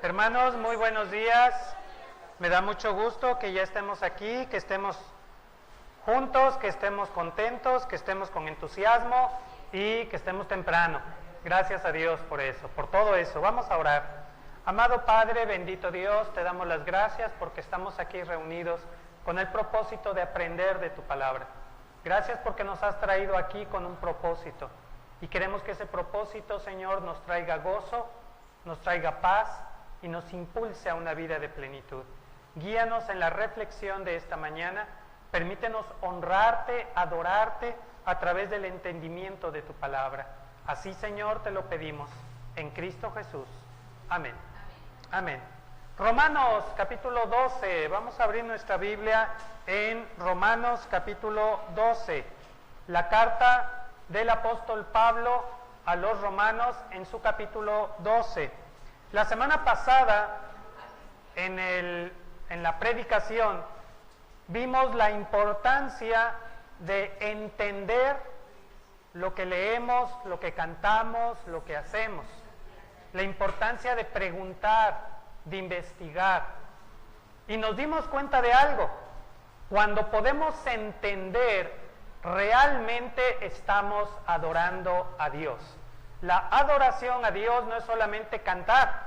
Hermanos, muy buenos días. Me da mucho gusto que ya estemos aquí, que estemos juntos, que estemos contentos, que estemos con entusiasmo y que estemos temprano. Gracias a Dios por eso, por todo eso. Vamos a orar. Amado Padre, bendito Dios, te damos las gracias porque estamos aquí reunidos con el propósito de aprender de tu palabra. Gracias porque nos has traído aquí con un propósito y queremos que ese propósito, Señor, nos traiga gozo, nos traiga paz y nos impulse a una vida de plenitud. Guíanos en la reflexión de esta mañana, permítenos honrarte, adorarte a través del entendimiento de tu palabra. Así, Señor, te lo pedimos, en Cristo Jesús. Amén. Amén. Romanos capítulo 12, vamos a abrir nuestra Biblia en Romanos capítulo 12, la carta del apóstol Pablo a los romanos en su capítulo 12. La semana pasada, en la predicación, vimos la importancia de entender lo que leemos, lo que cantamos, lo que hacemos. La importancia de preguntar, de investigar. Y nos dimos cuenta de algo. Cuando podemos entender, realmente estamos adorando a Dios. La adoración a Dios no es solamente cantar.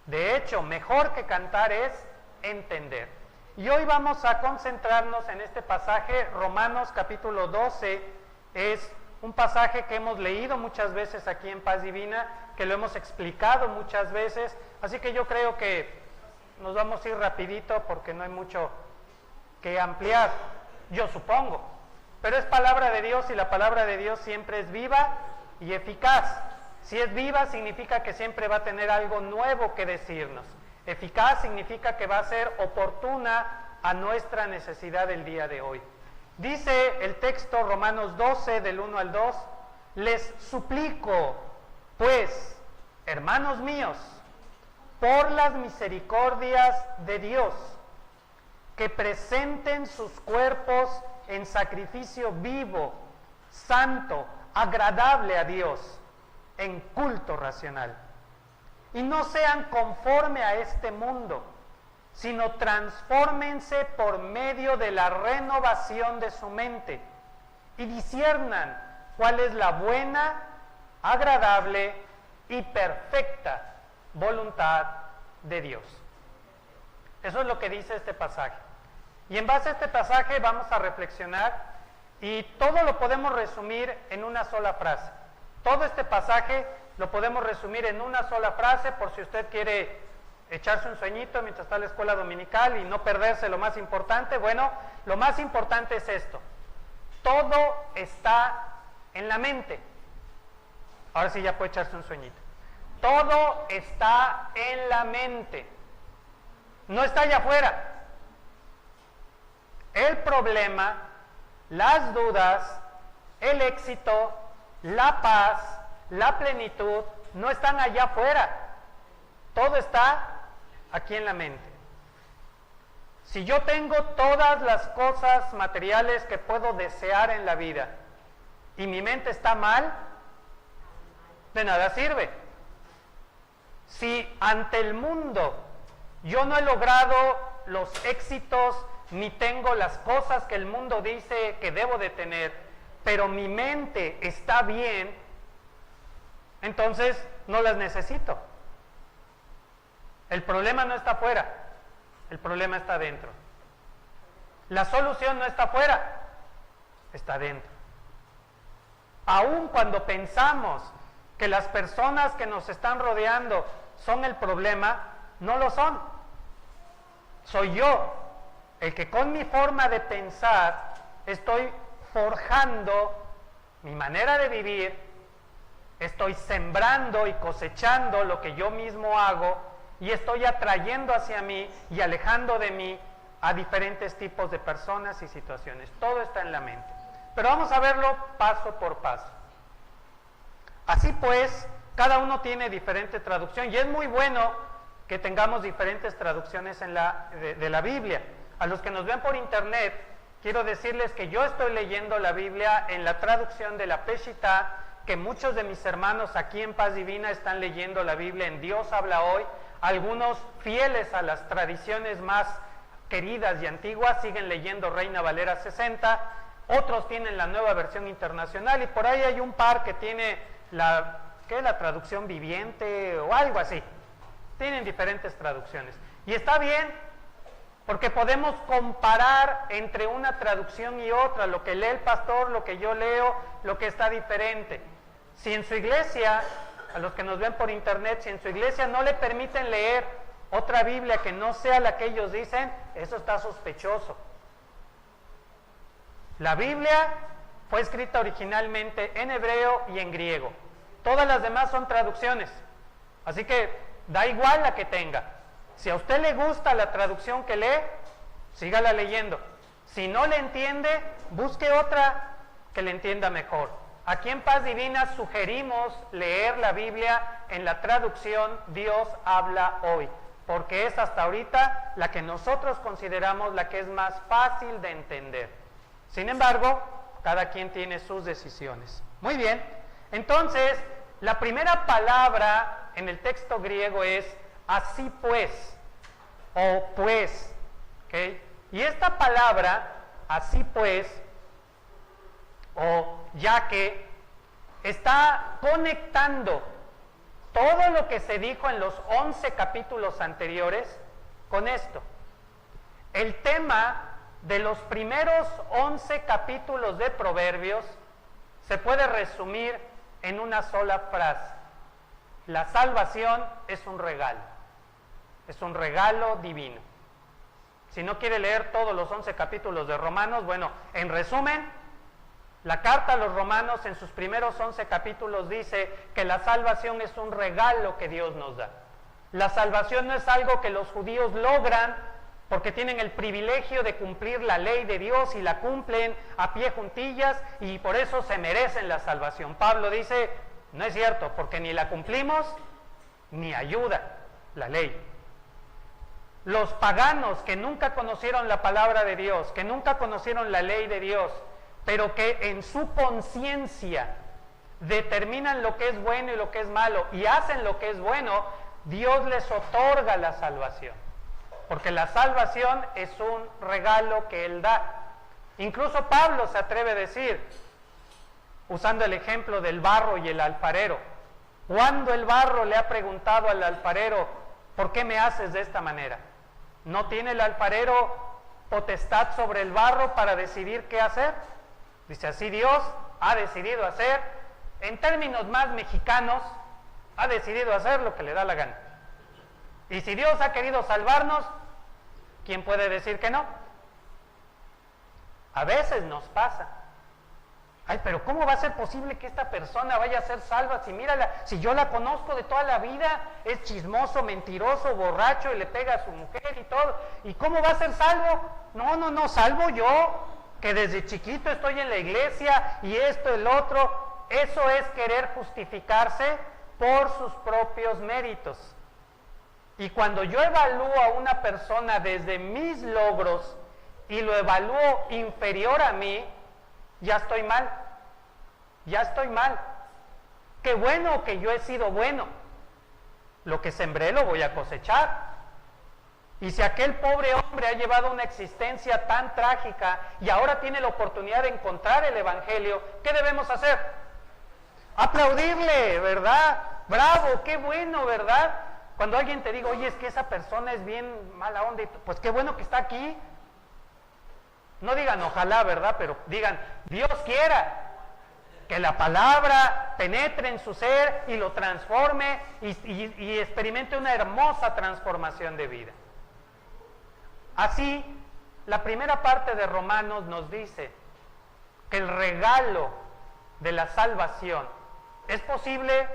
De hecho, mejor que cantar es entender. Y hoy vamos a concentrarnos en este pasaje. Romanos capítulo 12 es un pasaje que hemos leído muchas veces aquí en Paz Divina, que lo hemos explicado muchas veces, así que yo creo que nos vamos a ir rapidito porque no hay mucho que ampliar, yo supongo, pero es palabra de Dios y la palabra de Dios siempre es viva y eficaz. Si es viva significa que siempre va a tener algo nuevo que decirnos. Eficaz significa que va a ser oportuna a nuestra necesidad del día de hoy. Dice el texto Romanos 12 del 1 al 2, les suplico, pues, hermanos míos, por las misericordias de Dios, que presenten sus cuerpos en sacrificio vivo, santo, agradable a Dios, en culto racional. Y no sean conforme a este mundo, sino transfórmense por medio de la renovación de su mente y disciernan cuál es la buena, agradable y perfecta voluntad de Dios. Eso es lo que dice este pasaje. Y en base a este pasaje vamos a reflexionar y todo lo podemos resumir en una sola frase. Todo este pasaje lo podemos resumir en una sola frase por si usted quiere echarse un sueñito mientras está en la escuela dominical y no perderse lo más importante. Bueno, lo más importante es esto: todo está en la mente. Ahora sí ya puede echarse un sueñito. Todo está en la mente, no está allá afuera. El problema, las dudas, el éxito, la paz, la plenitud no están allá afuera. Todo está aquí en la mente. Si yo tengo todas las cosas materiales que puedo desear en la vida y mi mente está mal, de nada sirve. Si ante el mundo yo no he logrado los éxitos ni tengo las cosas que el mundo dice que debo de tener, pero mi mente está bien, entonces no las necesito. El problema no está afuera, el problema está dentro. La solución no está afuera, está dentro. Aun cuando pensamos que las personas que nos están rodeando son el problema, no lo son. Soy yo el que con mi forma de pensar estoy forjando mi manera de vivir, estoy sembrando y cosechando lo que yo mismo hago y estoy atrayendo hacia mí y alejando de mí a diferentes tipos de personas y situaciones. Todo está en la mente. Pero vamos a verlo paso por paso. Así pues, cada uno tiene diferente traducción y es muy bueno que tengamos diferentes traducciones de la Biblia. A los que nos ven por internet, quiero decirles que yo estoy leyendo la Biblia en la traducción de la Peshitta, que muchos de mis hermanos aquí en Paz Divina están leyendo la Biblia en Dios habla hoy. Algunos fieles a las tradiciones más queridas y antiguas siguen leyendo Reina Valera 60, otros tienen la nueva versión internacional y por ahí hay un par que tiene la traducción viviente o algo así. Tienen diferentes traducciones. Y está bien, porque podemos comparar entre una traducción y otra, lo que lee el pastor, lo que yo leo, lo que está diferente. Si en su iglesia, a los que nos ven por internet, si en su iglesia no le permiten leer otra Biblia que no sea la que ellos dicen, eso está sospechoso. La Biblia fue escrita originalmente en hebreo y en griego. Todas las demás son traducciones. Así que da igual la que tenga. Si a usted le gusta la traducción que lee, sígala leyendo. Si no le entiende, busque otra que le entienda mejor. Aquí en Paz Divina sugerimos leer la Biblia en la traducción Dios habla hoy, porque es hasta ahorita la que nosotros consideramos la que es más fácil de entender. Sin embargo, cada quien tiene sus decisiones. Muy bien, entonces, la primera palabra en el texto griego es así pues, o pues, ¿okay? Y esta palabra, así pues, o ya que, está conectando todo lo que se dijo en los 11 capítulos anteriores con esto. El tema de los primeros 11 capítulos de Proverbios se puede resumir en una sola frase: la salvación es un regalo divino. Si no quiere leer todos los 11 capítulos de Romanos, bueno, en resumen, la carta a los Romanos en sus primeros 11 capítulos dice que la salvación es un regalo que Dios nos da. La salvación no es algo que los judíos logran porque tienen el privilegio de cumplir la ley de Dios y la cumplen a pie juntillas y por eso se merecen la salvación. Pablo dice, no es cierto, porque ni la cumplimos ni ayuda la ley. Los paganos que nunca conocieron la palabra de Dios, que nunca conocieron la ley de Dios, pero que en su conciencia determinan lo que es bueno y lo que es malo y hacen lo que es bueno, Dios les otorga la salvación. Porque la salvación es un regalo que Él da. Incluso Pablo se atreve a decir, usando el ejemplo del barro y el alfarero, cuando el barro le ha preguntado al alfarero, ¿por qué me haces de esta manera? ¿No tiene el alfarero potestad sobre el barro para decidir qué hacer? Dice, así Dios ha decidido hacer, en términos más mexicanos, ha decidido hacer lo que le da la gana. Y si Dios ha querido salvarnos, ¿quién puede decir que no? A veces nos pasa. Ay, pero ¿cómo va a ser posible que esta persona vaya a ser salva? Si mírala, si yo la conozco de toda la vida, es chismoso, mentiroso, borracho y le pega a su mujer y todo. ¿Y cómo va a ser salvo? No, salvo yo, que desde chiquito estoy en la iglesia y esto, el otro. Eso es querer justificarse por sus propios méritos. Y cuando yo evalúo a una persona desde mis logros y lo evalúo inferior a mí, ya estoy mal. Qué bueno que yo he sido bueno. Lo que sembré lo voy a cosechar. Y si aquel pobre hombre ha llevado una existencia tan trágica y ahora tiene la oportunidad de encontrar el Evangelio, ¿qué debemos hacer? Aplaudirle, ¿verdad? Bravo, qué bueno, ¿verdad? Cuando alguien te diga, oye, es que esa persona es bien mala onda, pues qué bueno que está aquí. No digan ojalá, ¿verdad? Pero digan, Dios quiera que la palabra penetre en su ser y lo transforme y experimente una hermosa transformación de vida. Así, la primera parte de Romanos nos dice que el regalo de la salvación es posible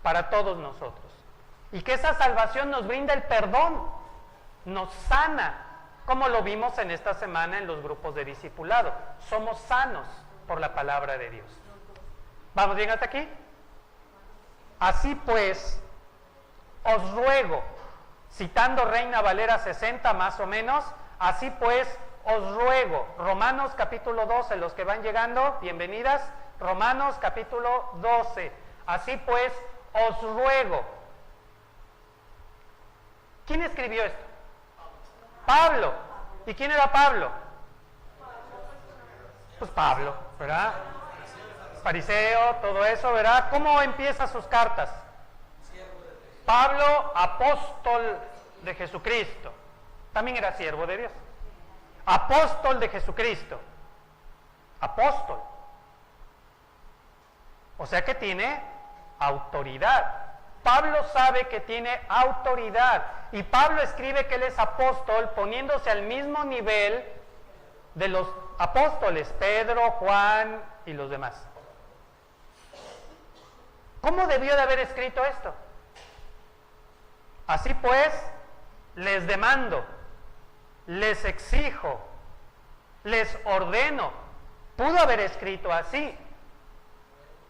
para todos nosotros. Y que esa salvación nos brinda el perdón, nos sana, como lo vimos en esta semana en los grupos de discipulado. Somos sanos por la palabra de Dios. ¿Vamos bien hasta aquí? Así pues, os ruego, citando Reina Valera 60 más o menos, así pues, os ruego, Romanos capítulo 12, los que van llegando, bienvenidas, Romanos capítulo 12, así pues, os ruego, ¿Quién escribió esto? Pablo. ¿Y quién era Pablo? Pues Pablo, ¿verdad? Fariseo, todo eso, ¿verdad? ¿Cómo empieza sus cartas? Pablo, apóstol de Jesucristo. También era siervo de Dios. Apóstol de Jesucristo. Apóstol. O sea que tiene autoridad. Pablo sabe que tiene autoridad. Y Pablo escribe que él es apóstol poniéndose al mismo nivel de los apóstoles, Pedro, Juan y los demás. ¿Cómo debió de haber escrito esto? Así pues, les demando, les exijo, les ordeno. Pudo haber escrito así.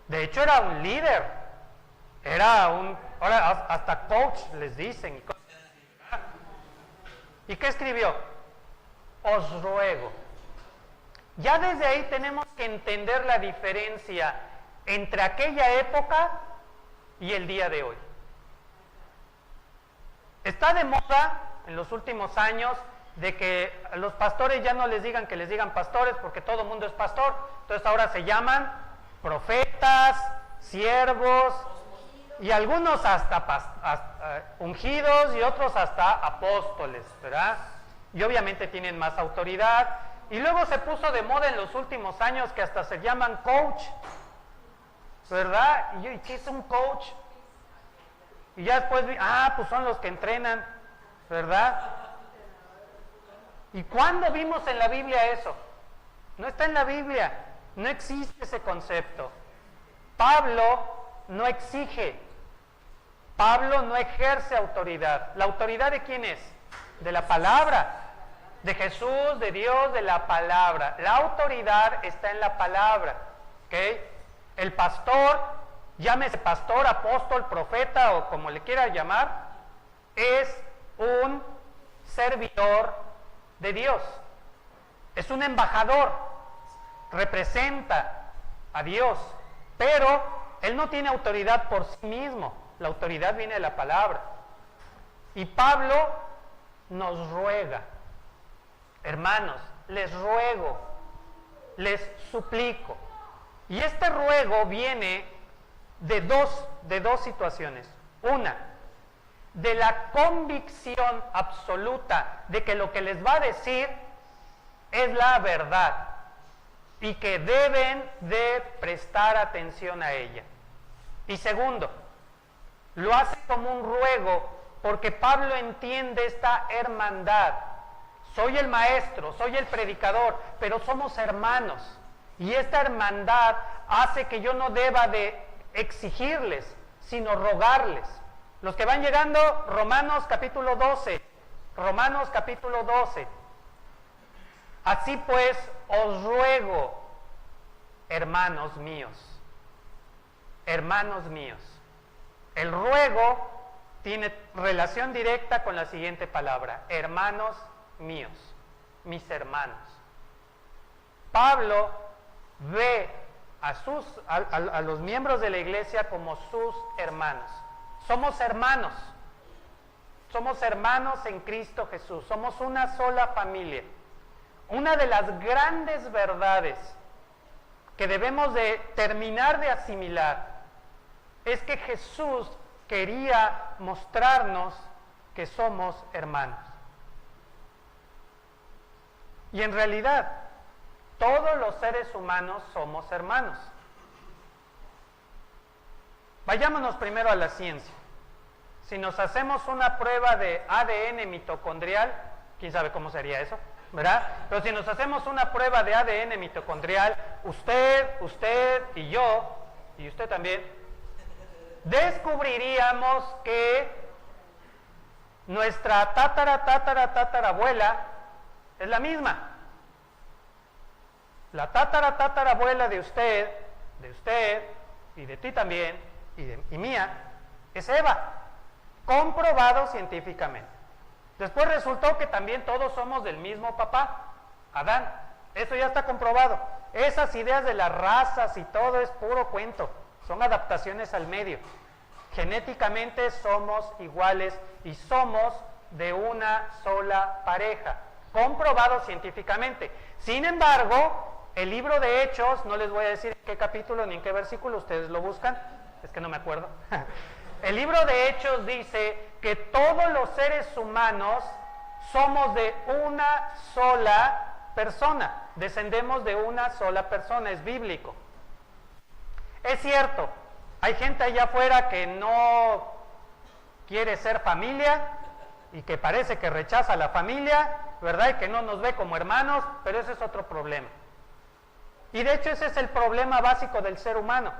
De hecho, era un líder. Ahora hasta coach les dicen. ¿Y qué escribió? Os ruego. Ya desde ahí tenemos que entender la diferencia entre aquella época y el día de hoy. Está de moda en los últimos años de que a los pastores ya no les digan que les digan pastores porque todo el mundo es pastor. Entonces ahora se llaman profetas, siervos y algunos hasta ungidos y otros hasta apóstoles, ¿verdad? Y obviamente tienen más autoridad. Y luego se puso de moda en los últimos años que hasta se llaman coach, ¿verdad? ¿Y qué es un coach? Y ya después pues son los que entrenan, ¿verdad? ¿Y cuándo vimos en la Biblia eso? No está en la Biblia, no existe ese concepto. Pablo no exige, Pablo no ejerce autoridad. ¿La autoridad de quién es? De la palabra, de Jesús, de Dios, de la palabra. La autoridad está en la palabra, ¿ok? El pastor, llámese pastor, apóstol, profeta o como le quiera llamar, es un servidor de Dios. Es un embajador, representa a Dios, pero él no tiene autoridad por sí mismo. La autoridad viene de la palabra. Y Pablo nos ruega, hermanos, les ruego, les suplico. Y este ruego viene de dos situaciones. Una, de la convicción absoluta de que lo que les va a decir es la verdad y que deben de prestar atención a ella. Y segundo, lo hace como un ruego porque Pablo entiende esta hermandad. Soy el maestro, soy el predicador, pero somos hermanos. Y esta hermandad hace que yo no deba de exigirles, sino rogarles. Los que van llegando, Romanos capítulo 12. Romanos capítulo 12. Así pues, os ruego, hermanos míos. Hermanos míos. El ruego tiene relación directa con la siguiente palabra. Hermanos míos. Mis hermanos. Pablo ve a los miembros de la iglesia como sus hermanos. Somos hermanos. Somos hermanos en Cristo Jesús. Somos una sola familia. Una de las grandes verdades que debemos de terminar de asimilar es que Jesús quería mostrarnos que somos hermanos. Y en realidad, todos los seres humanos somos hermanos. Vayámonos primero a la ciencia. Si nos hacemos una prueba de ADN mitocondrial, quién sabe cómo sería eso, ¿verdad? Pero si nos hacemos una prueba de ADN mitocondrial, usted y yo, y usted también, descubriríamos que nuestra tatarabuela es la misma. La tatarabuela de usted y de ti también, y mía, es Eva, comprobado científicamente. Después resultó que también todos somos del mismo papá, Adán. Eso ya está comprobado. Esas ideas de las razas y todo es puro cuento, son adaptaciones al medio. Genéticamente somos iguales y somos de una sola pareja, comprobado científicamente. Sin embargo, el libro de Hechos, no les voy a decir en qué capítulo ni en qué versículo, ustedes lo buscan, es que no me acuerdo. El libro de Hechos dice que todos los seres humanos somos de una sola persona, descendemos de una sola persona, es bíblico. Es cierto, hay gente allá afuera que no quiere ser familia y que parece que rechaza la familia, ¿verdad? Y que no nos ve como hermanos, pero ese es otro problema. Y de hecho ese es el problema básico del ser humano.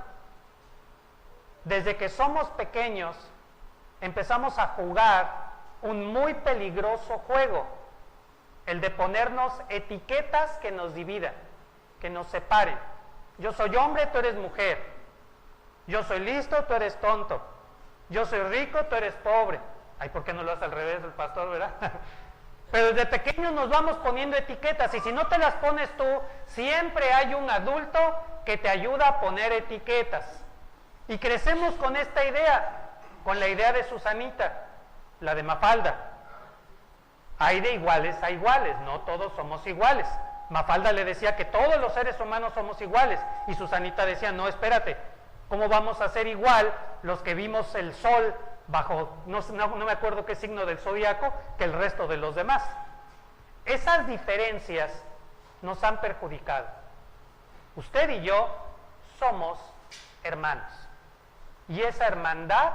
Desde que somos pequeños empezamos a jugar un muy peligroso juego, el de ponernos etiquetas que nos dividan, que nos separen. Yo soy hombre, tú eres mujer. Yo soy listo, tú eres tonto. Yo soy rico, tú eres pobre. Ay, ¿por qué no lo hace al revés el pastor, verdad? Pero desde pequeños nos vamos poniendo etiquetas y si no te las pones tú, siempre hay un adulto que te ayuda a poner etiquetas. Y crecemos con esta idea, con la idea de Susanita, la de Mafalda. Hay de iguales a iguales, no todos somos iguales. Mafalda le decía que todos los seres humanos somos iguales y Susanita decía, no, espérate, ¿cómo vamos a ser igual los que vimos el sol bajo, no me acuerdo qué signo del zodiaco, que el resto de los demás? Esas diferencias nos han perjudicado. Usted y yo somos hermanos y esa hermandad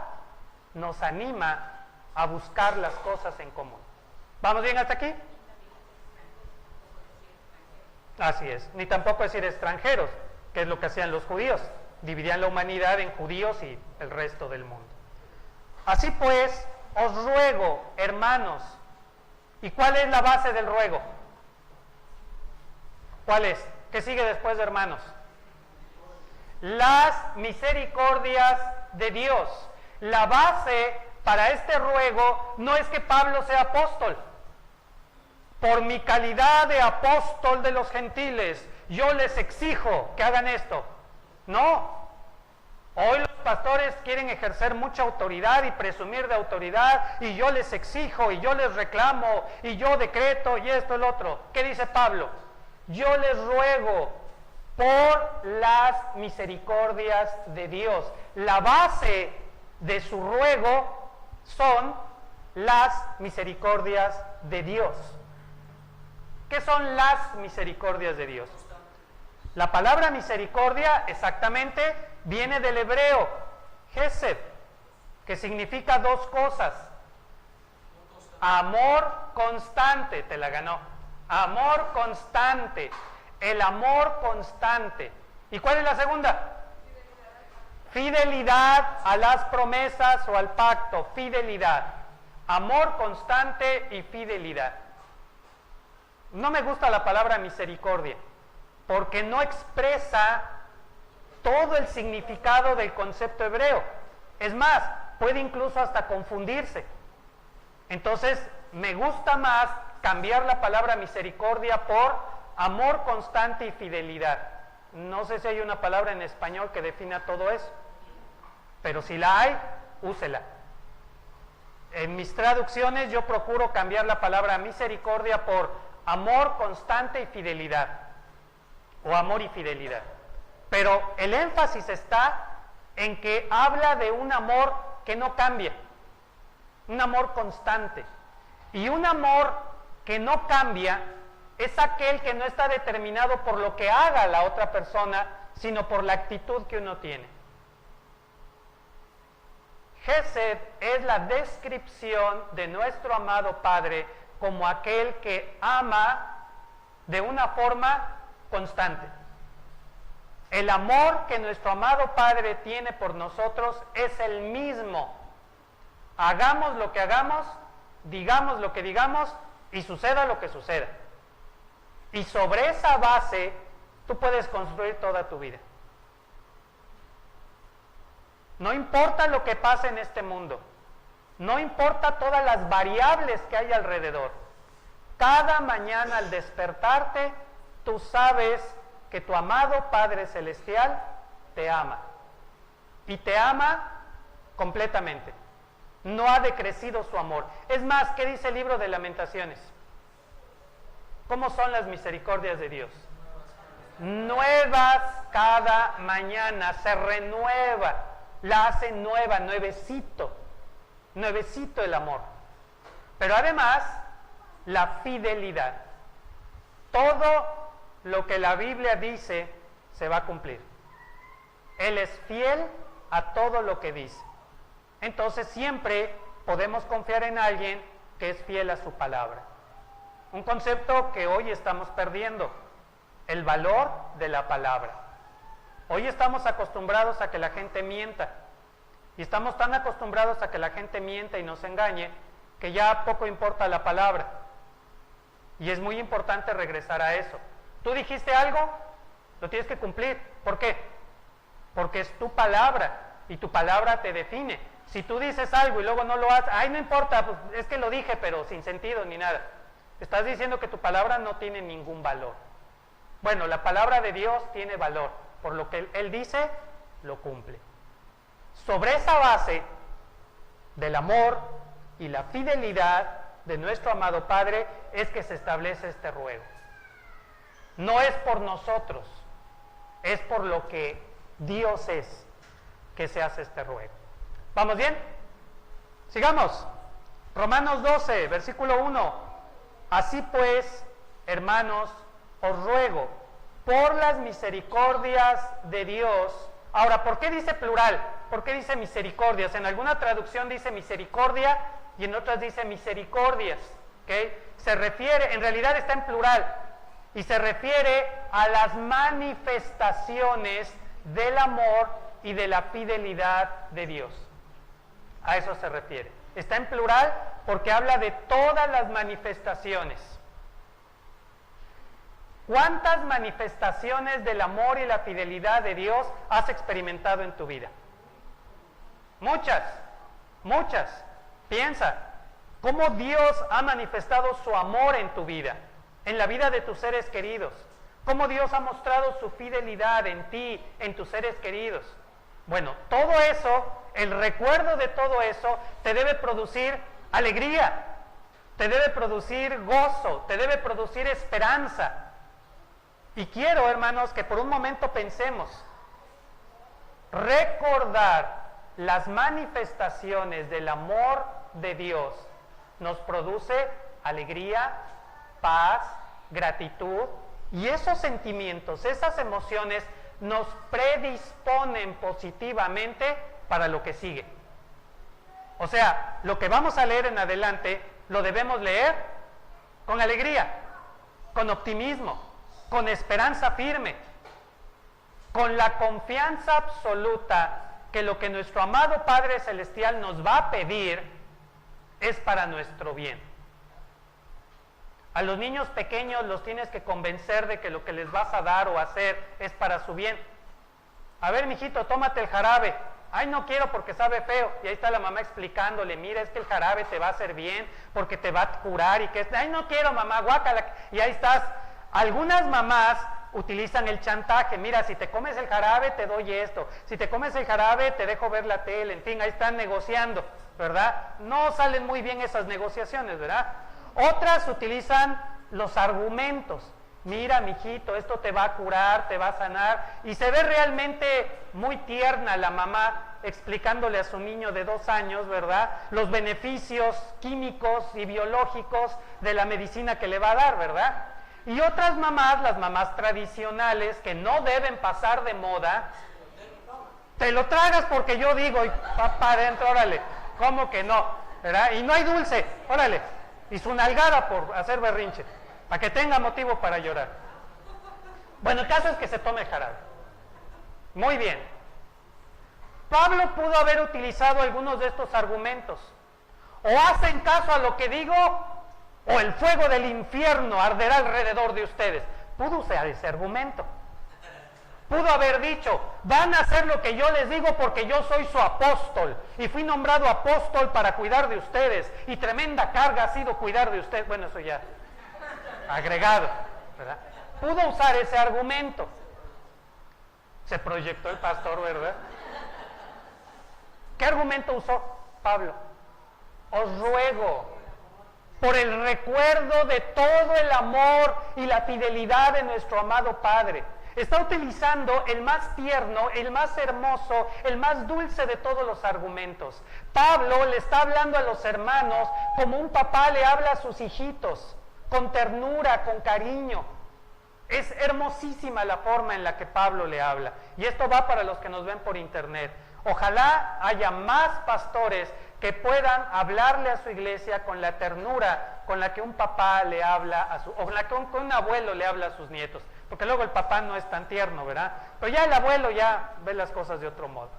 nos anima a buscar las cosas en común. ¿Vamos bien hasta aquí? Así es, ni tampoco decir extranjeros, que es lo que hacían los judíos, dividían la humanidad en judíos y el resto del mundo. Así pues, os ruego, hermanos, ¿y cuál es la base del ruego? ¿Cuál es? ¿Qué sigue después de hermanos? Las misericordias de Dios. La base para este ruego no es que Pablo sea apóstol. Por mi calidad de apóstol de los gentiles, yo les exijo que hagan esto. No. Hoy los pastores quieren ejercer mucha autoridad y presumir de autoridad, y yo les exijo, y yo les reclamo, y yo decreto, y esto, el otro. ¿Qué dice Pablo? Yo les ruego por las misericordias de Dios. La base de su ruego son las misericordias de Dios. ¿Qué son las misericordias de Dios? La palabra misericordia exactamente viene del hebreo Hesed, que significa dos cosas. Amor constante, te la ganó. Amor constante, el amor constante. ¿Y cuál es la segunda? Fidelidad a las promesas o al pacto, fidelidad. Amor constante y fidelidad. No me gusta la palabra misericordia, porque no expresa todo el significado del concepto hebreo. Es más, puede incluso hasta confundirse. Entonces, me gusta más cambiar la palabra misericordia por amor constante y fidelidad. No sé si hay una palabra en español que defina todo eso, pero si la hay, úsela. En mis traducciones yo procuro cambiar la palabra misericordia por amor constante y fidelidad, o amor y fidelidad. Pero el énfasis está en que habla de un amor que no cambia, un amor constante. Y un amor que no cambia es aquel que no está determinado por lo que haga la otra persona, sino por la actitud que uno tiene. Hesed es la descripción de nuestro amado Padre como aquel que ama de una forma constante. El amor que nuestro amado Padre tiene por nosotros es el mismo. Hagamos lo que hagamos, digamos lo que digamos y suceda lo que suceda. Y sobre esa base tú puedes construir toda tu vida. No importa lo que pase en este mundo, no importa todas las variables que hay alrededor. Cada mañana al despertarte, tú sabes que tu amado Padre Celestial te ama. Y te ama completamente. no ha decrecido su amor. Es más, ¿qué dice el libro de Lamentaciones? ¿Cómo son las misericordias de Dios? Nuevas cada mañana, se renueva, la hace nueva, nuevecito el amor. Pero además, la fidelidad. Todo lo que la Biblia dice se va a cumplir. Él es fiel a todo lo que dice. Entonces siempre podemos confiar en alguien que es fiel a su palabra. Un concepto que hoy estamos perdiendo, el valor de la palabra. Hoy estamos acostumbrados a que la gente mienta, y estamos tan acostumbrados a que la gente mienta y nos engañe, que ya poco importa la palabra. Y es muy importante regresar a eso. Tú dijiste algo, lo tienes que cumplir. ¿Por qué? Porque es tu palabra, y tu palabra te define. Si tú dices algo y luego no lo haces, ay, no importa, pues es que lo dije, pero sin sentido ni nada. Estás diciendo que tu palabra no tiene ningún valor. Bueno, la palabra de Dios tiene valor. Por lo que Él dice, lo cumple. Sobre esa base del amor y la fidelidad de nuestro amado Padre es que se establece este ruego. No es por nosotros, es por lo que Dios es que se hace este ruego. ¿Vamos bien? Sigamos. Romanos 12, versículo 1. Así pues, hermanos, os ruego por las misericordias de Dios. Ahora, ¿por qué dice plural? ¿Por qué dice misericordias? En alguna traducción dice misericordia y en otras dice misericordias. ¿Okay? Se refiere, en realidad está en plural, y se refiere a las manifestaciones del amor y de la fidelidad de Dios. A eso se refiere. Está en plural porque habla de todas las manifestaciones. ¿Cuántas manifestaciones del amor y la fidelidad de Dios has experimentado en tu vida? Muchas, muchas. Piensa, ¿cómo Dios ha manifestado su amor en tu vida, en la vida de tus seres queridos? ¿Cómo Dios ha mostrado su fidelidad en ti, en tus seres queridos? Bueno, todo eso, el recuerdo de todo eso, te debe producir alegría, te debe producir gozo, te debe producir esperanza. Y quiero, hermanos, que por un momento pensemos, recordar las manifestaciones del amor de Dios nos produce alegría, paz, gratitud, y esos sentimientos, esas emociones nos predisponen positivamente para lo que sigue. O sea, lo que vamos a leer en adelante lo debemos leer con alegría, con optimismo, con esperanza firme, con la confianza absoluta que lo que nuestro amado Padre Celestial nos va a pedir es para nuestro bien. A los niños pequeños los tienes que convencer de que lo que les vas a dar o hacer es para su bien. A ver, mijito, tómate el jarabe. Ay, no quiero porque sabe feo. Y ahí está la mamá explicándole, mira, es que el jarabe te va a hacer bien porque te va a curar y que ay, no quiero, mamá, guácala. Y ahí estás. Algunas mamás utilizan el chantaje. Mira, si te comes el jarabe te doy esto. Si te comes el jarabe te dejo ver la tele. En fin, ahí están negociando, ¿verdad? No salen muy bien esas negociaciones, ¿verdad? Otras utilizan los argumentos. Mira, mijito, esto te va a curar, te va a sanar. Y se ve realmente muy tierna la mamá explicándole a su niño de 2 años, ¿verdad? Los beneficios químicos y biológicos de la medicina que le va a dar, ¿verdad? Y otras mamás, las mamás tradicionales, que no deben pasar de moda, te lo tragas porque yo digo, y para adentro, órale, ¿cómo que no? ¿Verdad? Y no hay dulce, órale. Y su nalgada por hacer berrinche, para que tenga motivo para llorar. Bueno, el caso es que se tome el jarabe. Muy bien. Pablo pudo haber utilizado algunos de estos argumentos. O hacen caso a lo que digo, o el fuego del infierno arderá alrededor de ustedes. Pudo usar ese argumento. Pudo haber dicho, van a hacer lo que yo les digo porque yo soy su apóstol y fui nombrado apóstol para cuidar de ustedes y tremenda carga ha sido cuidar de ustedes. Bueno, eso ya agregado, ¿verdad? Pudo usar ese argumento. Se proyectó el pastor, ¿verdad? ¿Qué argumento usó Pablo? os ruego, por el recuerdo de todo el amor y la fidelidad de nuestro amado Padre. Está utilizando el más tierno, el más hermoso, el más dulce de todos los argumentos. Pablo le está hablando a los hermanos como un papá le habla a sus hijitos, con ternura, con cariño. Es hermosísima la forma en la que Pablo le habla. Y esto va para los que nos ven por internet. Ojalá haya más pastores que puedan hablarle a su iglesia con la ternura con la que un papá le habla a su, o con la que un abuelo le habla a sus nietos. Porque luego el papá no es tan tierno, ¿verdad? Pero ya el abuelo ya ve las cosas de otro modo.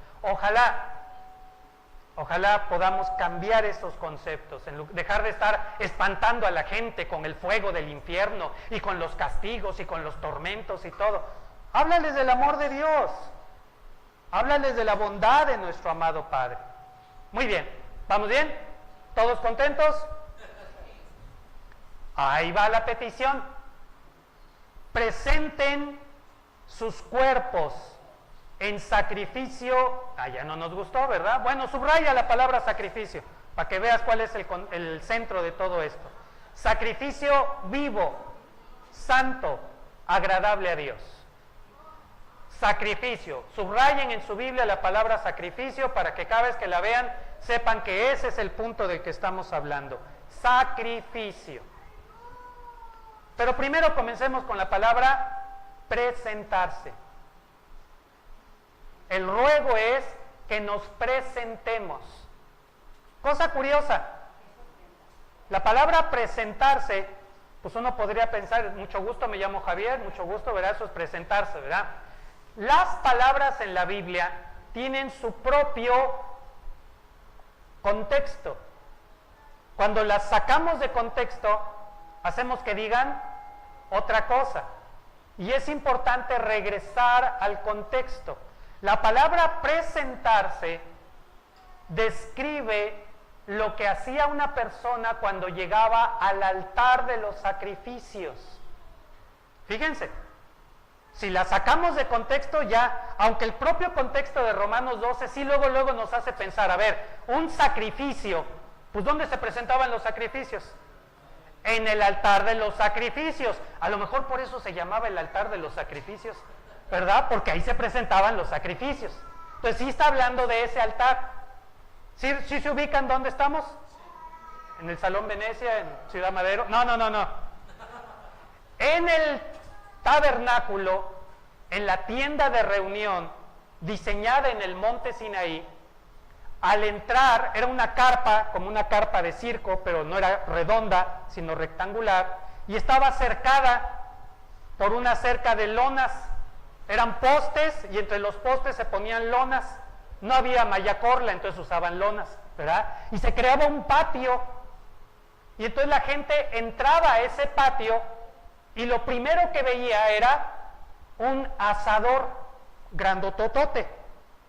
Ojalá podamos cambiar esos conceptos, dejar de estar espantando a la gente con el fuego del infierno y con los castigos y con los tormentos y todo. Háblales del amor de Dios, háblales de la bondad de nuestro amado Padre. Muy bien, ¿vamos bien? ¿Todos contentos? Ahí va la petición. Presenten sus cuerpos en sacrificio. Ya no nos gustó, ¿verdad? Bueno, subraya la palabra sacrificio para que veas cuál es el centro de todo esto. Sacrificio vivo, santo, agradable a Dios. Sacrificio. Subrayen en su Biblia la palabra sacrificio para que cada vez que la vean sepan que ese es el punto del que estamos hablando. Sacrificio. Pero primero comencemos con la palabra presentarse. El ruego es que nos presentemos. Cosa curiosa, la palabra presentarse, pues uno podría pensar, mucho gusto, me llamo Javier, mucho gusto, ¿verdad? Eso es presentarse, ¿verdad? Las palabras en la Biblia tienen su propio contexto. Cuando las sacamos de contexto, hacemos que digan otra cosa. Y es importante regresar al contexto. La palabra presentarse describe lo que hacía una persona cuando llegaba al altar de los sacrificios. Fíjense, si la sacamos de contexto ya, aunque el propio contexto de Romanos 12 sí luego nos hace pensar, a ver, un sacrificio, pues ¿dónde se presentaban los sacrificios? En el altar de los sacrificios. A lo mejor por eso se llamaba el altar de los sacrificios, ¿verdad? Porque ahí se presentaban los sacrificios. Entonces sí está hablando de ese altar. ¿Sí se ubican dónde estamos? ¿En el Salón Venecia, en Ciudad Madero? No. En el tabernáculo, en la tienda de reunión, diseñada en el monte Sinaí, al entrar, era una carpa, como una carpa de circo, pero no era redonda, sino rectangular, y estaba cercada por una cerca de lonas. Eran postes, y entre los postes se ponían lonas. No había malla corla, entonces usaban lonas, ¿verdad? Y se creaba un patio, y entonces la gente entraba a ese patio, y lo primero que veía era un asador grandototote.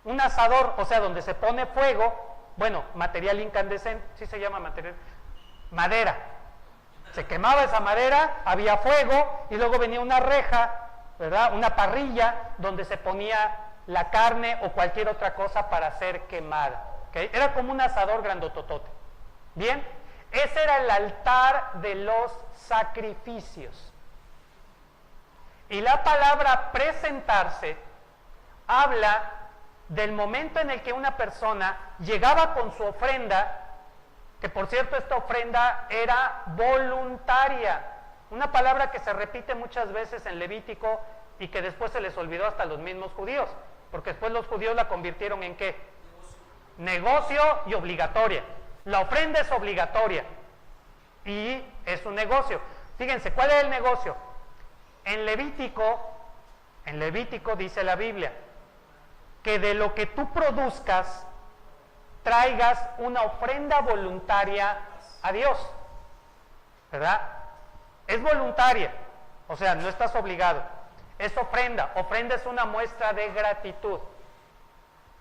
Un asador, o sea, donde se pone fuego, bueno, material incandescente, ¿sí se llama material? Madera. Se quemaba esa madera, había fuego, y luego venía una reja, ¿verdad? Una parrilla donde se ponía la carne o cualquier otra cosa para ser quemada. ¿Okay? Era como un asador grandototote. Bien, ese era el altar de los sacrificios. Y la palabra presentarse habla del momento en el que una persona llegaba con su ofrenda, que por cierto esta ofrenda era voluntaria, una palabra que se repite muchas veces en Levítico y que después se les olvidó hasta a los mismos judíos, porque después los judíos la convirtieron en ¿qué? Negocio y obligatoria. La ofrenda es obligatoria y es un negocio. Fíjense, ¿cuál es el negocio? En Levítico dice la Biblia que de lo que tú produzcas traigas una ofrenda voluntaria a Dios, ¿verdad? Es voluntaria, o sea, no estás obligado. Es ofrenda. Ofrenda es una muestra de gratitud.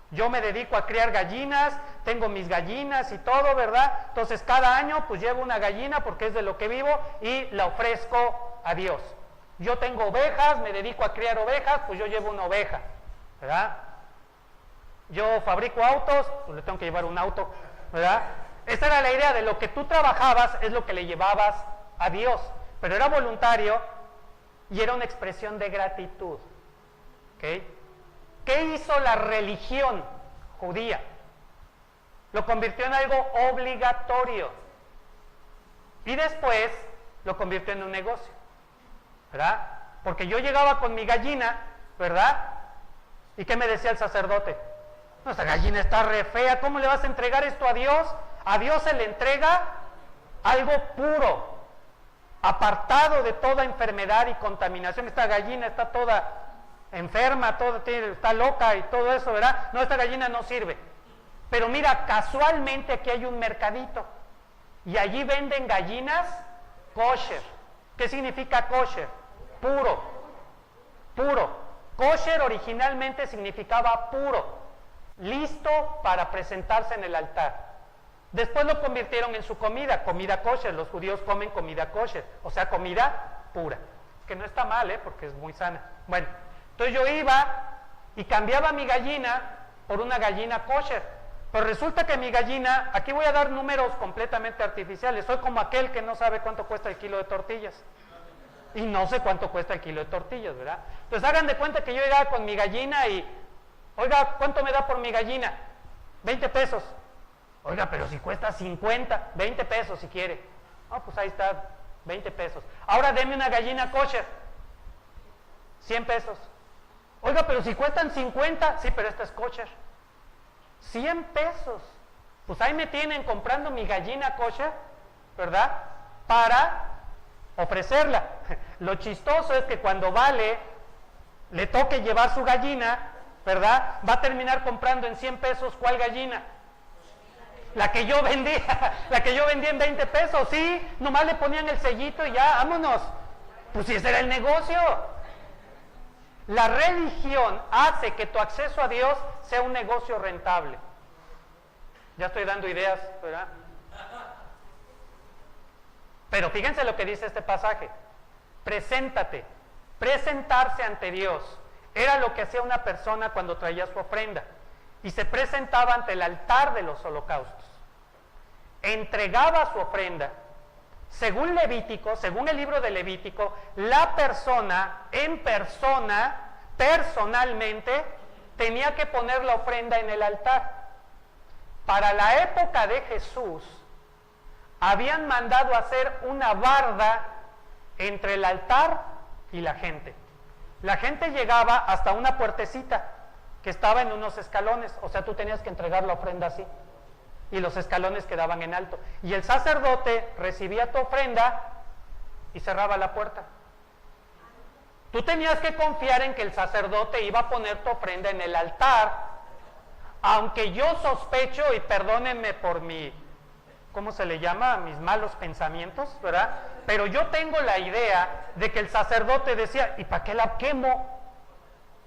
Yo me dedico a criar gallinas, tengo mis gallinas y todo, ¿verdad? Entonces cada año pues llevo una gallina porque es de lo que vivo y la ofrezco a Dios. Yo tengo ovejas, me dedico a criar ovejas, pues yo llevo una oveja, ¿verdad? Yo fabrico autos, pues le tengo que llevar un auto, ¿verdad? Esa era la idea, de lo que tú trabajabas es lo que le llevabas a Dios, pero era voluntario y era una expresión de gratitud. ¿Okay? ¿Qué hizo la religión judía? Lo convirtió en algo obligatorio y después lo convirtió en un negocio, ¿verdad? Porque yo llegaba con mi gallina, ¿verdad? ¿Y qué me decía el sacerdote? No, esta gallina está re fea, ¿cómo le vas a entregar esto a Dios? A Dios se le entrega algo puro, apartado de toda enfermedad y contaminación. Esta gallina está toda enferma, está loca y todo eso, ¿verdad? No, esta gallina no sirve. Pero mira, casualmente aquí hay un mercadito y allí venden gallinas kosher. ¿Qué significa kosher? Puro, puro. Kosher originalmente significaba puro, listo para presentarse en el altar. Después lo convirtieron en su comida, comida kosher. Los judíos comen comida kosher, o sea, comida pura, que no está mal, porque es muy sana. Bueno, entonces yo iba y cambiaba mi gallina por una gallina kosher, pero resulta que mi gallina, aquí voy a dar números completamente artificiales, soy como aquel que no sabe cuánto cuesta el kilo de tortillas, y no sé cuánto cuesta el kilo de tortillas, ¿verdad? Entonces hagan de cuenta que yo llegaba con mi gallina y, oiga, ¿cuánto me da por mi gallina? 20 pesos. Oiga, pero si cuesta 50, 20 pesos si quiere. No, pues ahí está, 20 pesos. Ahora deme una gallina kosher, 100 pesos. Oiga, pero si cuestan 50, sí, pero esta es kosher. 100 pesos. Pues ahí me tienen comprando mi gallina kosher, ¿verdad? Para ofrecerla. Lo chistoso es que cuando le toque llevar su gallina, ¿verdad? Va a terminar comprando en 100 pesos, ¿cuál gallina? La que yo vendía en 20 pesos, sí, nomás le ponían el sellito y ya, vámonos. Pues si ese era el negocio. La religión hace que tu acceso a Dios sea un negocio rentable. Ya estoy dando ideas, ¿verdad? Pero fíjense lo que dice este pasaje. Preséntate. Presentarse ante Dios era lo que hacía una persona cuando traía su ofrenda y se presentaba ante el altar de los holocaustos. Entregaba su ofrenda. Según Levítico, según el libro de Levítico, la persona en persona, personalmente, tenía que poner la ofrenda en el altar. Para la época de Jesús, habían mandado hacer una barda entre el altar y la gente. La gente llegaba hasta una puertecita que estaba en unos escalones, o sea, tú tenías que entregar la ofrenda así, y los escalones quedaban en alto. Y el sacerdote recibía tu ofrenda y cerraba la puerta. Tú tenías que confiar en que el sacerdote iba a poner tu ofrenda en el altar, aunque yo sospecho, y perdónenme por mi, ¿cómo se le llama? Mis malos pensamientos, ¿verdad? Pero yo tengo la idea de que el sacerdote decía, ¿y para qué la quemo?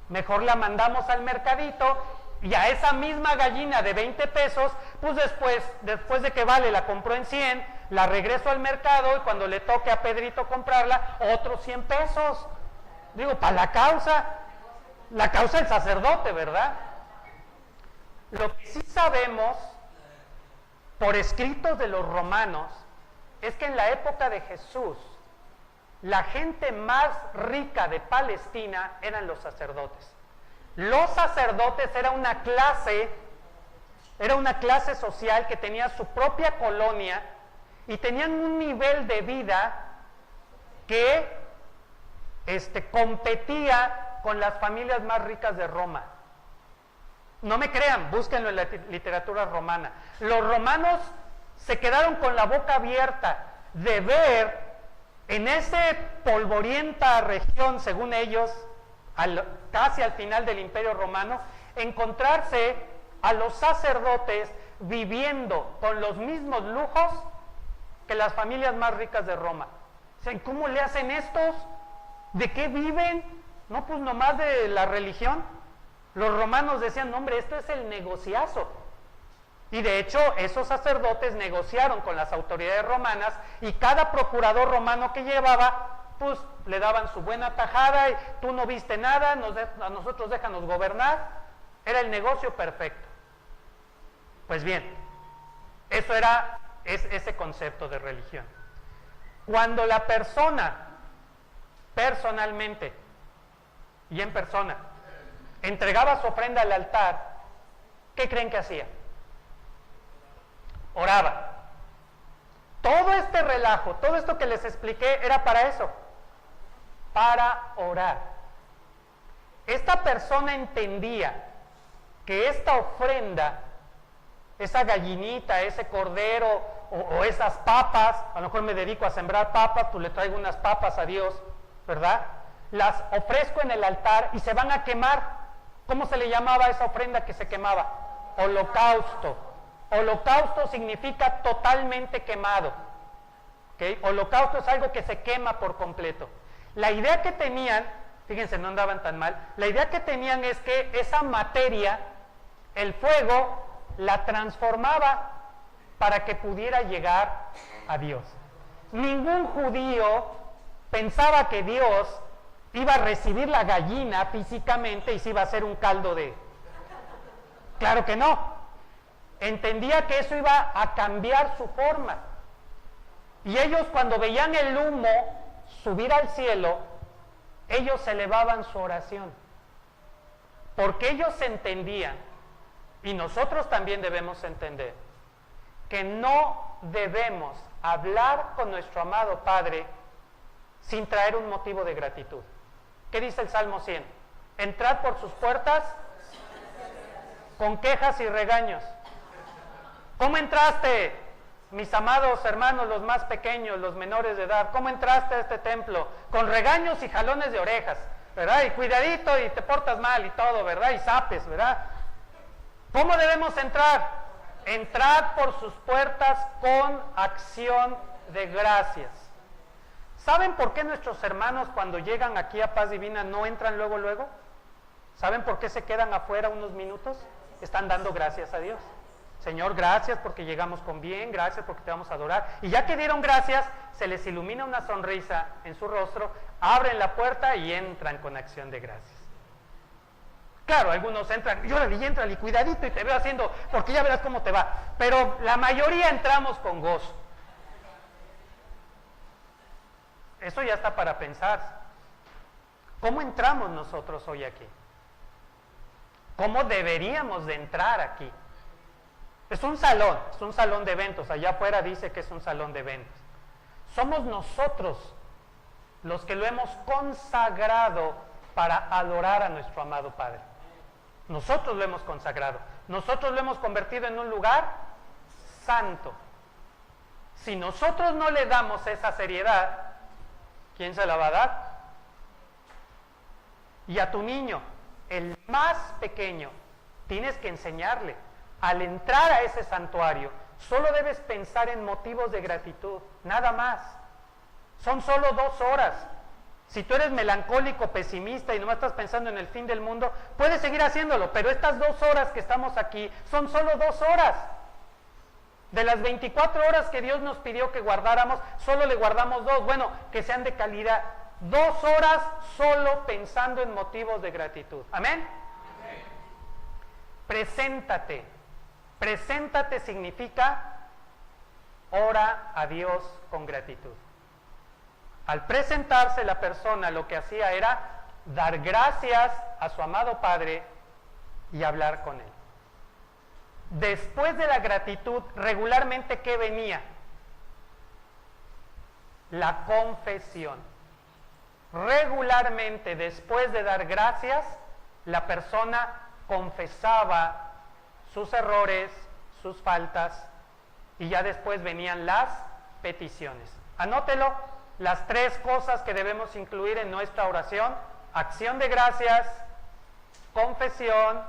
Mejor la mandamos al mercadito y a esa misma gallina de 20 pesos, pues después de que Vale la compró en 100, la regreso al mercado y cuando le toque a Pedrito comprarla, otros 100 pesos. Digo, para la causa del sacerdote, ¿verdad? Lo que sí sabemos por escritos de los romanos es que en la época de Jesús, la gente más rica de Palestina eran los sacerdotes. Los sacerdotes era una clase social que tenía su propia colonia y tenían un nivel de vida que competía con las familias más ricas de Roma. No me crean, búsquenlo en la literatura romana. Los romanos se quedaron con la boca abierta de ver en esa polvorienta región, según ellos, casi al final del Imperio Romano, encontrarse a los sacerdotes viviendo con los mismos lujos que las familias más ricas de Roma. O sea, ¿cómo le hacen estos? ¿De qué viven? No, pues nomás de la religión. Los romanos decían, no, hombre, esto es el negociazo. Y de hecho, esos sacerdotes negociaron con las autoridades romanas y cada procurador romano que llevaba, pues le daban su buena tajada y tú no viste nada, a nosotros déjanos gobernar. Era el negocio perfecto. Pues bien, Eso era ese concepto de religión. Cuando la persona, personalmente y en persona, entregaba su ofrenda al altar, ¿qué creen que hacía? Oraba. Todo este relajo, todo esto que les expliqué era para eso, para orar. Esta persona entendía que esta ofrenda, esa gallinita, ese cordero o esas papas, a lo mejor me dedico a sembrar papas, pues le traigo unas papas a Dios, ¿verdad? Las ofrezco en el altar y se van a quemar. ¿Cómo se le llamaba a esa ofrenda que se quemaba? Holocausto. Holocausto significa totalmente quemado. ¿Okay? Holocausto es algo que se quema por completo. La idea que tenían, fíjense, no andaban tan mal, la idea que tenían es que esa materia, el fuego, la transformaba para que pudiera llegar a Dios. Ningún judío pensaba que Dios iba a recibir la gallina físicamente y se iba a hacer un caldo de... Claro que no. Entendía que eso iba a cambiar su forma. Y ellos, cuando veían el humo subir al cielo, ellos elevaban su oración. Porque ellos entendían, y nosotros también debemos entender, que no debemos hablar con nuestro amado Padre sin traer un motivo de gratitud. ¿Qué dice el Salmo 100? Entrad por sus puertas con quejas y regaños. ¿Cómo entraste, mis amados hermanos, los más pequeños, los menores de edad? ¿Cómo entraste a este templo? Con regaños y jalones de orejas, ¿verdad? Y cuidadito y te portas mal y todo, ¿verdad? Y zapes, ¿verdad? ¿Cómo debemos entrar? Entrad por sus puertas con acción de gracias. ¿Saben por qué nuestros hermanos cuando llegan aquí a Paz Divina no entran luego, luego? ¿Saben por qué se quedan afuera unos minutos? Están dando gracias a Dios. Señor, gracias porque llegamos con bien, gracias porque te vamos a adorar. Y ya que dieron gracias, se les ilumina una sonrisa en su rostro, abren la puerta y entran con acción de gracias. Claro, algunos entran, y órale, y entran, y cuidadito, y te veo haciendo, porque ya verás cómo te va. Pero la mayoría entramos con gozo. Eso ya está para pensar. ¿Cómo entramos nosotros hoy aquí? ¿Cómo deberíamos de entrar aquí? Es un salón de eventos. Allá afuera dice que es un salón de eventos. Somos nosotros los que lo hemos consagrado para adorar a nuestro amado Padre. Nosotros lo hemos consagrado. Nosotros lo hemos convertido en un lugar santo. Si nosotros no le damos esa seriedad, ¿quién se la va a dar? Y a tu niño, el más pequeño, tienes que enseñarle. Al entrar a ese santuario, solo debes pensar en motivos de gratitud, nada más. Son solo 2 horas. Si tú eres melancólico, pesimista y no estás pensando en el fin del mundo, puedes seguir haciéndolo, pero estas 2 horas que estamos aquí son solo 2 horas. De las 24 horas que Dios nos pidió que guardáramos, solo le guardamos 2. Bueno, que sean de calidad. 2 horas solo pensando en motivos de gratitud. ¿Amén? Amén. Preséntate. Preséntate significa ora a Dios con gratitud. Al presentarse la persona, lo que hacía era dar gracias a su amado Padre y hablar con Él. Después de la gratitud, regularmente, ¿qué venía? La confesión. Regularmente, después de dar gracias, la persona confesaba sus errores, sus faltas, y ya después venían las peticiones. Anótelo, las 3 cosas que debemos incluir en nuestra oración: acción de gracias, confesión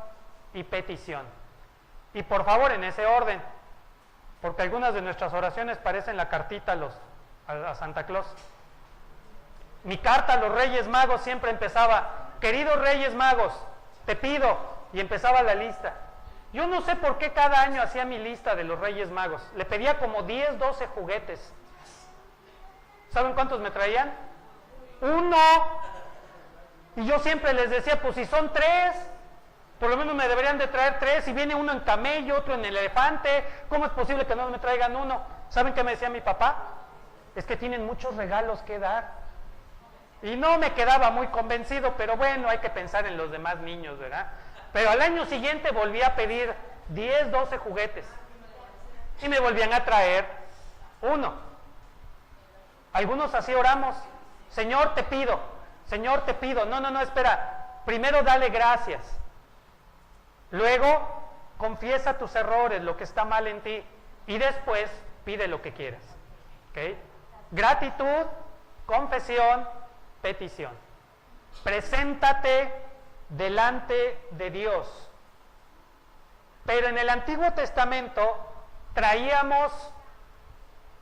y petición. Y por favor, en ese orden, porque algunas de nuestras oraciones parecen la cartita a Santa Claus. Mi carta a los Reyes Magos siempre empezaba: queridos Reyes Magos, te pido, y empezaba la lista. Yo no sé por qué cada año hacía mi lista de los Reyes Magos. Le pedía como 10, 12 juguetes. ¿Saben cuántos me traían? 1. Y yo siempre les decía, pues si son 3, Por lo menos me deberían de traer 3, y viene uno en camello, otro en elefante, ¿cómo es posible que no me traigan uno? ¿Saben qué me decía mi papá? Es que tienen muchos regalos que dar. Y no me quedaba muy convencido, pero bueno, hay que pensar en los demás niños, ¿verdad? Pero al año siguiente volví a pedir 10, 12 juguetes. Y me volvían a traer uno. Algunos así oramos: Señor, te pido, Señor, te pido. No, espera. Primero dale gracias. Luego confiesa tus errores, lo que está mal en ti. Y después pide lo que quieras. ¿Okay? Gratitud, confesión, petición. Preséntate delante de Dios. Pero en el Antiguo Testamento traíamos,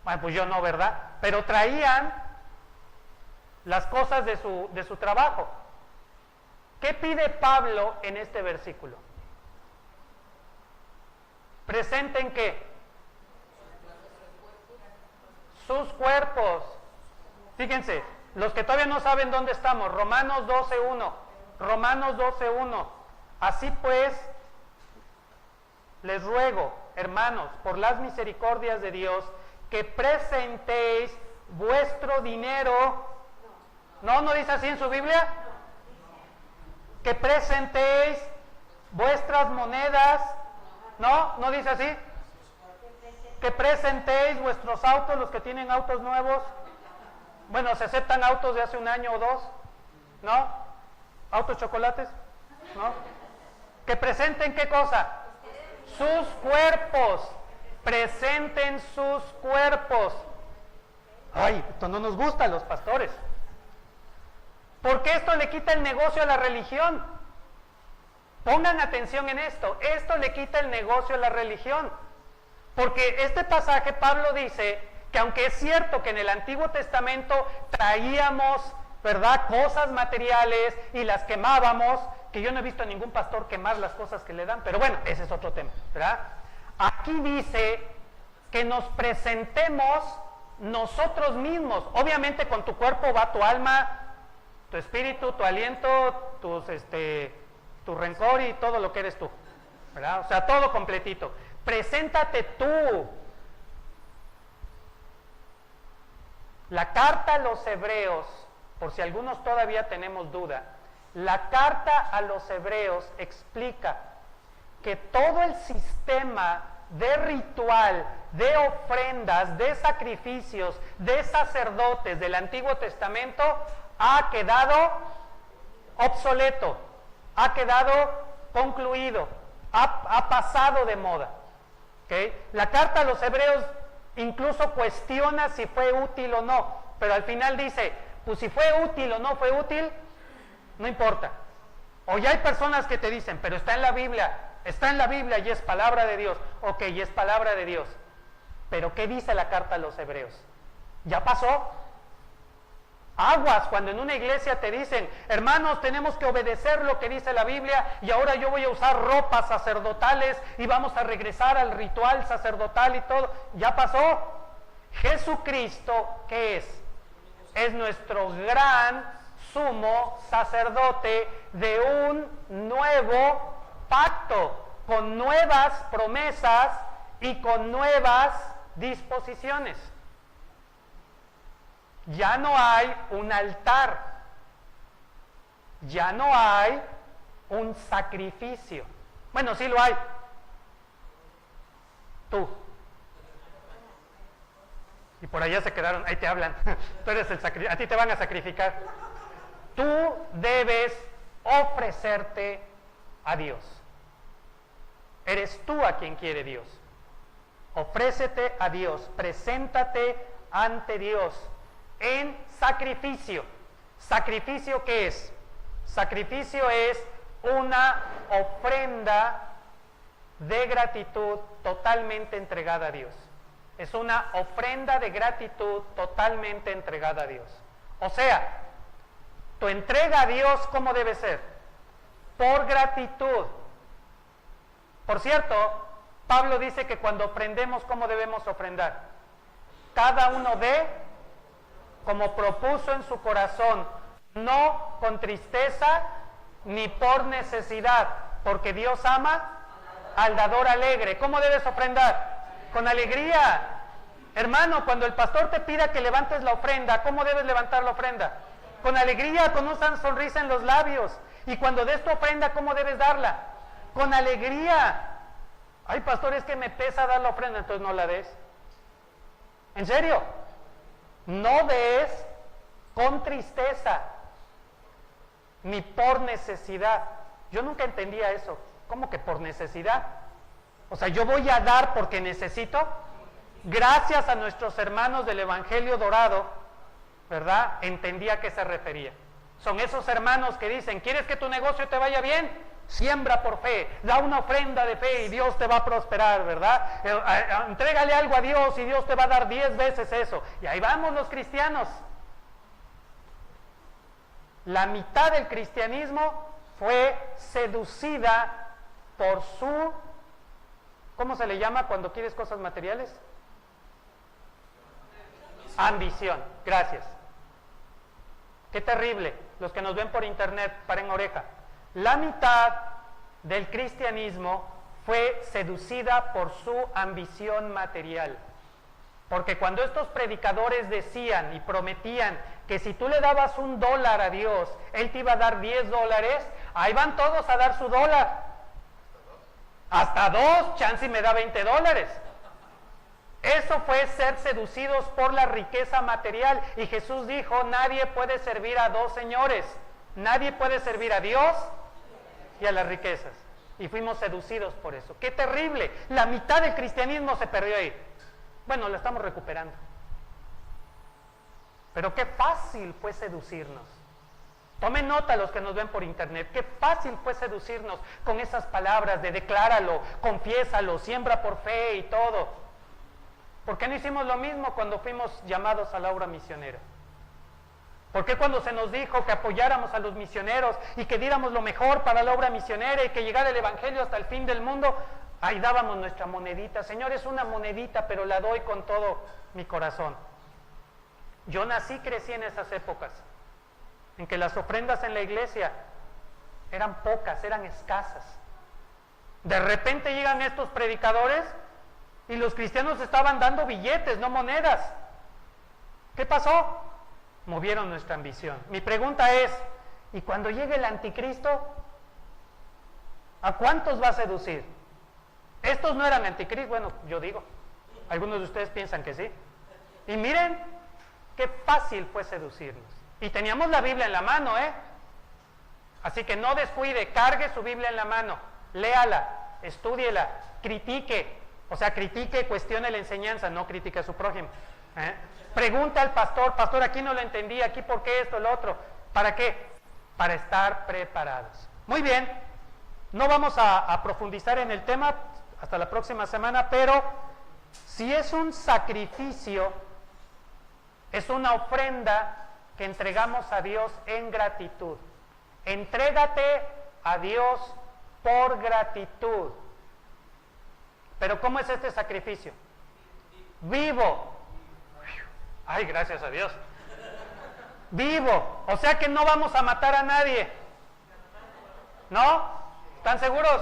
bueno, pues yo no, ¿verdad? Pero traían las cosas de su trabajo. ¿Qué pide Pablo en este versículo? ¿Presenten qué? Sus cuerpos. Fíjense, los que todavía no saben dónde estamos, Romanos 12:1. Romanos 12:1. Así pues, les ruego, hermanos, por las misericordias de Dios, que presentéis vuestro dinero. ¿No dice así en su Biblia? Que presentéis vuestras monedas. ¿No dice así? Que presentéis vuestros autos, los que tienen autos nuevos. Bueno, se aceptan autos de hace un año o dos, ¿no? ¿Autos chocolates? ¿No? Que presenten, ¿qué cosa? Sus cuerpos. Presenten sus cuerpos. Ay, esto no nos gusta a los pastores. Porque esto le quita el negocio a la religión. Pongan atención en esto. Esto le quita el negocio a la religión. Porque este pasaje, Pablo dice que aunque es cierto que en el Antiguo Testamento traíamos, ¿verdad?, cosas materiales y las quemábamos, que yo no he visto a ningún pastor quemar las cosas que le dan, pero bueno, ese es otro tema, ¿verdad? Aquí dice que nos presentemos nosotros mismos. Obviamente con tu cuerpo va tu alma, tu espíritu, tu aliento, tu rencor y todo lo que eres tú, ¿verdad? O sea, todo completito. Preséntate tú. La carta a los hebreos, por si algunos todavía tenemos duda, la carta a los hebreos explica que todo el sistema de ritual, de ofrendas, de sacrificios, de sacerdotes del Antiguo Testamento ha quedado obsoleto, ha quedado concluido, ha pasado de moda. ¿Okay? La carta a los hebreos incluso cuestiona si fue útil o no, pero al final dice, pues si fue útil o no fue útil, no importa. O ya hay personas que te dicen, pero está en la Biblia y es palabra de Dios. Ok, y es palabra de Dios. Pero ¿qué dice la carta a los hebreos? ¿Ya pasó? Aguas cuando en una iglesia te dicen, hermanos, tenemos que obedecer lo que dice la Biblia y ahora yo voy a usar ropas sacerdotales y vamos a regresar al ritual sacerdotal y todo. ¿Ya pasó? Jesucristo, ¿qué es? Es nuestro gran sumo sacerdote de un nuevo pacto, con nuevas promesas y con nuevas disposiciones. Ya no hay un altar, ya no hay un sacrificio. Bueno, sí lo hay. Tú. Y por allá se quedaron, ahí te hablan. Tú eres el sacrificio, a ti te van a sacrificar. Tú debes ofrecerte a Dios. Eres tú a quien quiere Dios. Ofrécete a Dios, preséntate ante Dios en sacrificio. ¿Sacrificio qué es? Sacrificio es una ofrenda de gratitud totalmente entregada a Dios. Es una ofrenda de gratitud totalmente entregada a Dios. O sea, tu entrega a Dios, ¿cómo debe ser? Por gratitud. Por cierto, Pablo dice que cuando ofrendemos, ¿cómo debemos ofrendar? Cada uno dé como propuso en su corazón, no con tristeza ni por necesidad. porque Dios ama al dador alegre. ¿Cómo debes ofrendar? Con alegría. Hermano, cuando el pastor te pida que levantes la ofrenda, ¿cómo debes levantar la ofrenda? Con alegría, con una sonrisa en los labios. Y cuando des tu ofrenda, ¿cómo debes darla? Con alegría. Ay, pastor, es que me pesa dar la ofrenda, entonces no la des. ¿En serio? No des con tristeza, ni por necesidad. Yo nunca entendía eso. ¿Cómo que por necesidad? O sea, yo voy a dar porque necesito. Gracias a nuestros hermanos del Evangelio Dorado, ¿verdad? Entendí a qué se refería. Son esos hermanos que dicen, ¿quieres que tu negocio te vaya bien? Siembra por fe, da una ofrenda de fe y Dios te va a prosperar, ¿verdad? Entrégale algo a Dios y Dios te va a dar 10 veces eso. Y ahí vamos los cristianos. La mitad del cristianismo fue seducida por su, ¿cómo se le llama cuando quieres cosas materiales? Ambición. Gracias. Qué terrible. Los que nos ven por internet, paren oreja. La mitad del cristianismo fue seducida por su ambición material. Porque cuando estos predicadores decían y prometían que si tú le dabas $1 a Dios, Él te iba a dar $10, ahí van todos a dar su dólar. Hasta 2, chance y me da $20. Eso fue ser seducidos por la riqueza material. Y Jesús dijo, nadie puede servir a dos señores. Nadie puede servir a Dios y a las riquezas. Y fuimos seducidos por eso. ¡Qué terrible! La mitad del cristianismo se perdió ahí. Bueno, lo estamos recuperando. Pero qué fácil fue seducirnos. Tomen nota los que nos ven por internet. Qué fácil fue seducirnos con esas palabras de decláralo, confiésalo, siembra por fe y todo. ¿Por qué no hicimos lo mismo cuando fuimos llamados a la obra misionera? ¿Por qué cuando se nos dijo que apoyáramos a los misioneros y que diéramos lo mejor para la obra misionera y que llegara el evangelio hasta el fin del mundo, ahí dábamos nuestra monedita? Señor, es una monedita, pero la doy con todo mi corazón. Yo nací, crecí en esas épocas, en que las ofrendas en la iglesia eran pocas, eran escasas. De repente llegan estos predicadores y los cristianos estaban dando billetes, no monedas. ¿Qué pasó? Movieron nuestra ambición. Mi pregunta es, ¿y cuando llegue el anticristo? ¿A cuántos va a seducir? Estos no eran anticristo, bueno, yo digo. Algunos de ustedes piensan que sí. Y miren, qué fácil fue seducirnos. Y teníamos la Biblia en la mano, ¿eh? Así que no descuide, cargue su Biblia en la mano, léala, estúdiela, critique. O sea, critique, cuestione la enseñanza, no critique a su prójimo. Pregunta al pastor, pastor, aquí no lo entendí, aquí por qué esto, lo otro. ¿Para qué? Para estar preparados. Muy bien, no vamos a profundizar en el tema hasta la próxima semana, pero si es un sacrificio, es una ofrenda que entregamos a Dios en gratitud. Entrégate a Dios por gratitud. Pero ¿cómo es este sacrificio? Vivo. Ay, gracias a Dios. Vivo. O sea que no vamos a matar a nadie. ¿No? ¿Están seguros?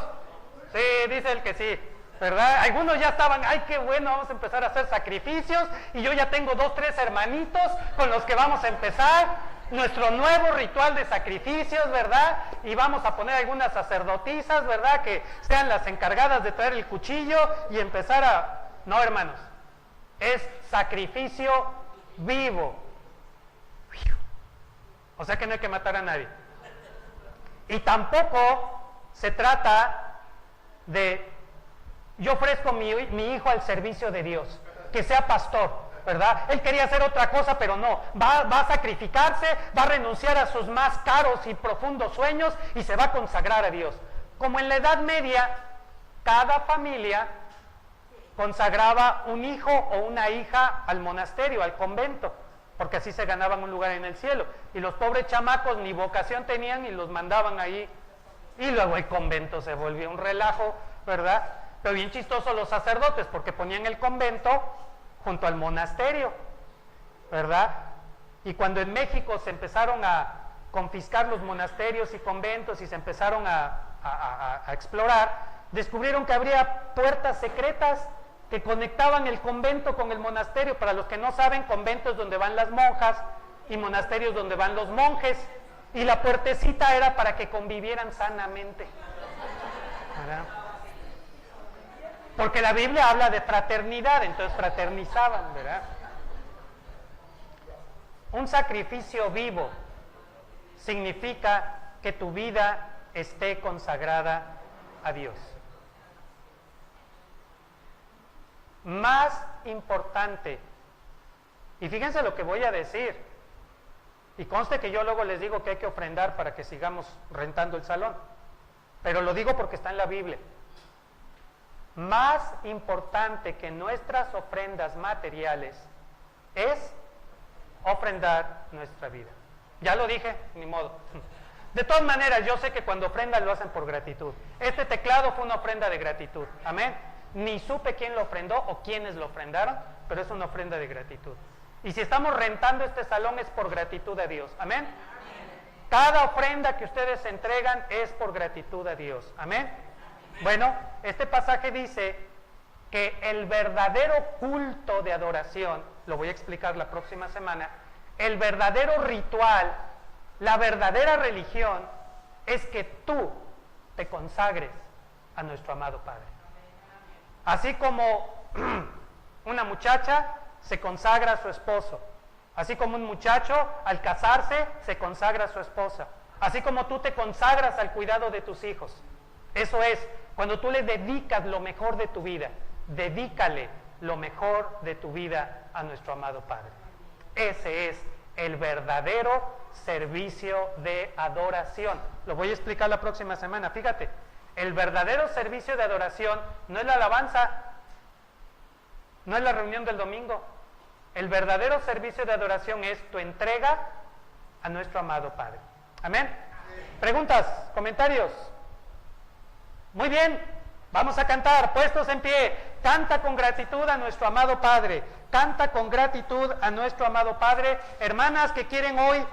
Sí, dice el que sí. ¿Verdad? Algunos ya estaban, ay, qué bueno, vamos a empezar a hacer sacrificios. Y yo ya tengo 2, 3 hermanitos con los que vamos a empezar nuestro nuevo ritual de sacrificios, ¿verdad? Y vamos a poner algunas sacerdotisas, ¿verdad? Que sean las encargadas de traer el cuchillo y empezar a... No, hermanos, es sacrificio vivo. O sea que no hay que matar a nadie. Y tampoco se trata de... Yo ofrezco mi hijo al servicio de Dios, que sea pastor, ¿verdad? Él quería hacer otra cosa, pero no. Va a sacrificarse, va a renunciar a sus más caros y profundos sueños y se va a consagrar a Dios. Como en la Edad Media, cada familia consagraba un hijo o una hija al monasterio, al convento, porque así se ganaban un lugar en el cielo. Y los pobres chamacos ni vocación tenían y los mandaban ahí. Y luego el convento se volvió un relajo, ¿verdad? Pero bien chistoso los sacerdotes, porque ponían el convento junto al monasterio, ¿verdad? Y cuando en México se empezaron a confiscar los monasterios y conventos y se empezaron a a explorar, descubrieron que habría puertas secretas que conectaban el convento con el monasterio. Para los que no saben, conventos donde van las monjas y monasterios donde van los monjes, y la puertecita era para que convivieran sanamente, ¿verdad? Porque la Biblia habla de fraternidad, entonces fraternizaban, ¿verdad? Un sacrificio vivo significa que tu vida esté consagrada a Dios. Más importante, y fíjense lo que voy a decir, y conste que yo luego les digo que hay que ofrendar para que sigamos rentando el salón, pero lo digo porque está en la Biblia. Más importante que nuestras ofrendas materiales es ofrendar nuestra vida. Ya lo dije, ni modo. De todas maneras, yo sé que cuando ofrendan lo hacen por gratitud. Este teclado fue una ofrenda de gratitud, amén. Ni supe quién lo ofrendó o quiénes lo ofrendaron, pero es una ofrenda de gratitud. Y si estamos rentando este salón es por gratitud a Dios, amén. Cada ofrenda que ustedes entregan es por gratitud a Dios, amén. Bueno, este pasaje dice que el verdadero culto de adoración, lo voy a explicar la próxima semana, el verdadero ritual, la verdadera religión es que tú te consagres a nuestro amado Padre. Así como una muchacha se consagra a su esposo, así como un muchacho al casarse se consagra a su esposa, así como tú te consagras al cuidado de tus hijos. Eso es, cuando tú le dedicas lo mejor de tu vida, dedícale lo mejor de tu vida a nuestro amado Padre. Ese es el verdadero servicio de adoración. Lo voy a explicar la próxima semana. Fíjate, el verdadero servicio de adoración no es la alabanza, no es la reunión del domingo. El verdadero servicio de adoración es tu entrega a nuestro amado Padre. Amén. ¿Preguntas? ¿Comentarios? Muy bien, vamos a cantar, puestos en pie. Canta con gratitud a nuestro amado Padre. Canta con gratitud a nuestro amado Padre. Hermanas que quieren hoy